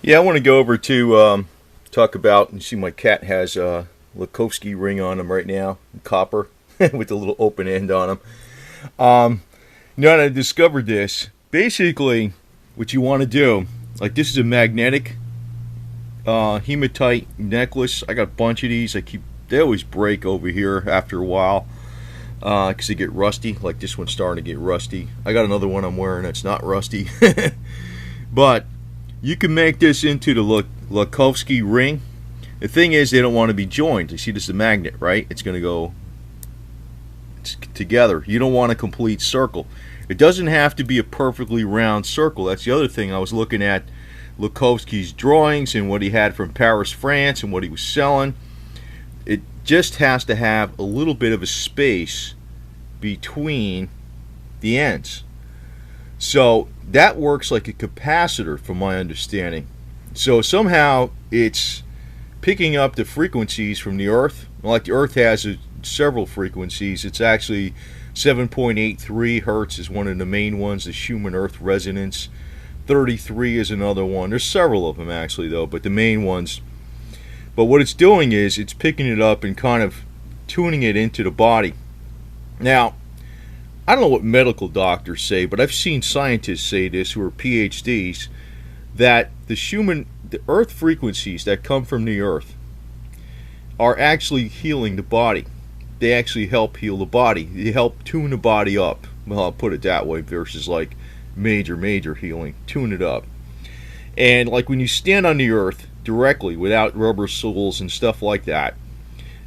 Yeah, I want to go over to talk about, and see my cat has a Lakhovsky ring on him right now, copper, with a little open end on him. Now that I discovered this, basically what you want to do, like this is a magnetic hematite necklace. I got a bunch of these. They always break over here after a while because they get rusty. Like this one's starting to get rusty. I got another one I'm wearing that's not rusty. But you can make this into the Lakhovsky ring. The thing is, they don't want to be joined. You see, this is a magnet, right? It's going to go together. You don't want a complete circle. It doesn't have to be a perfectly round circle. That's the other thing. I was looking at Lakhovsky's drawings and what he had from Paris, France, and what he was selling. It just has to have a little bit of a space between the ends. So that works like a capacitor, from my understanding. So somehow it's picking up the frequencies from the Earth. Like the Earth has several frequencies. It's actually 7.83 hertz is one of the main ones, the Schumann Earth resonance. 33 is another one. There's several of them actually though, but the main ones. But what it's doing is it's picking it up and kind of tuning it into the body. Now, I don't know what medical doctors say, but I've seen scientists say this who are PhDs, that the Earth frequencies that come from the Earth are actually healing the body. They actually help heal the body. They help tune the body up. Well, I'll put it that way, versus like major healing. Tune it up. And like when you stand on the Earth directly without rubber soles and stuff like that,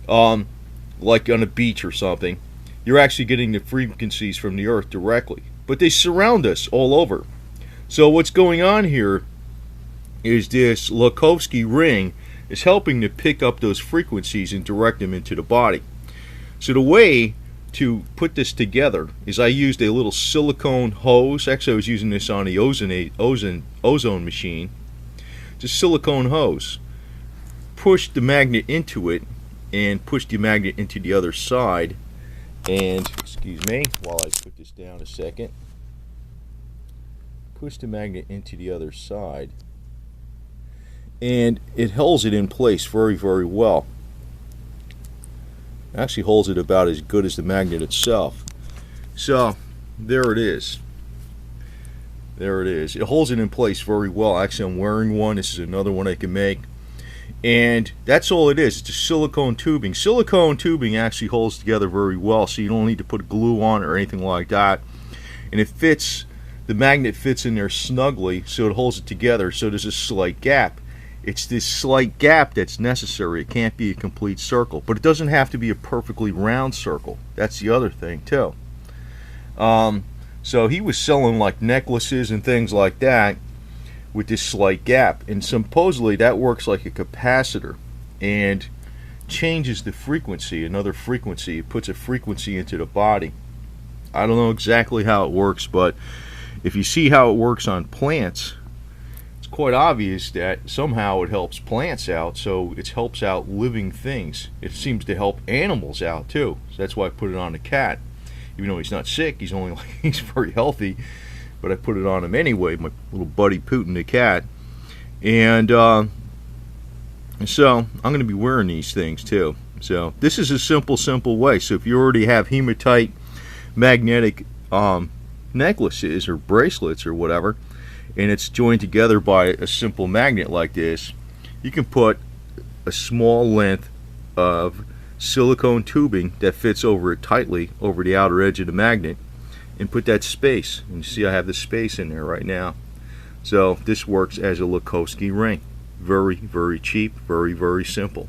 like on a beach or something, you're actually getting the frequencies from the Earth directly. But they surround us all over. So what's going on here is this Lakhovsky ring is helping to pick up those frequencies and direct them into the body. So the way to put this together is I used a little silicone hose. Actually, I was using this on the ozone machine. It's a silicone hose. Push the magnet into it and push the magnet into the other side. And, excuse me, while I put this down a second, push the magnet into the other side, and it holds it in place very well. It actually holds it about as good as the magnet itself. So there it is. There it is. It holds it in place very well. Actually, I'm wearing one. This is another one I can make. And that's all it is. It's a silicone tubing. Silicone tubing actually holds together very well, so you don't need to put glue on it or anything like that. And it fits, the magnet fits in there snugly, so it holds it together. So there's a slight gap. It's this slight gap that's necessary. It can't be a complete circle, but it doesn't have to be a perfectly round circle. That's the other thing too. So he was selling like necklaces and things like that with this slight gap, and supposedly that works like a capacitor and changes the frequency, another frequency. It puts a frequency into the body. I don't know exactly how it works, but if you see how it works on plants, it's quite obvious that somehow it helps plants out, so it helps out living things. It seems to help animals out too, so that's why I put it on the cat. Even though he's not sick, he's only like, he's very healthy, but I put it on him anyway, my little buddy Putin the cat. And so I'm going to be wearing these things too. So this is a simple way. So if you already have hematite magnetic necklaces or bracelets or whatever, and it's joined together by a simple magnet like this, you can put a small length of silicone tubing that fits over it tightly over the outer edge of the magnet, and put that space. And you see I have the space in there right now. So this works as a Lakhovsky ring. Very cheap, very simple.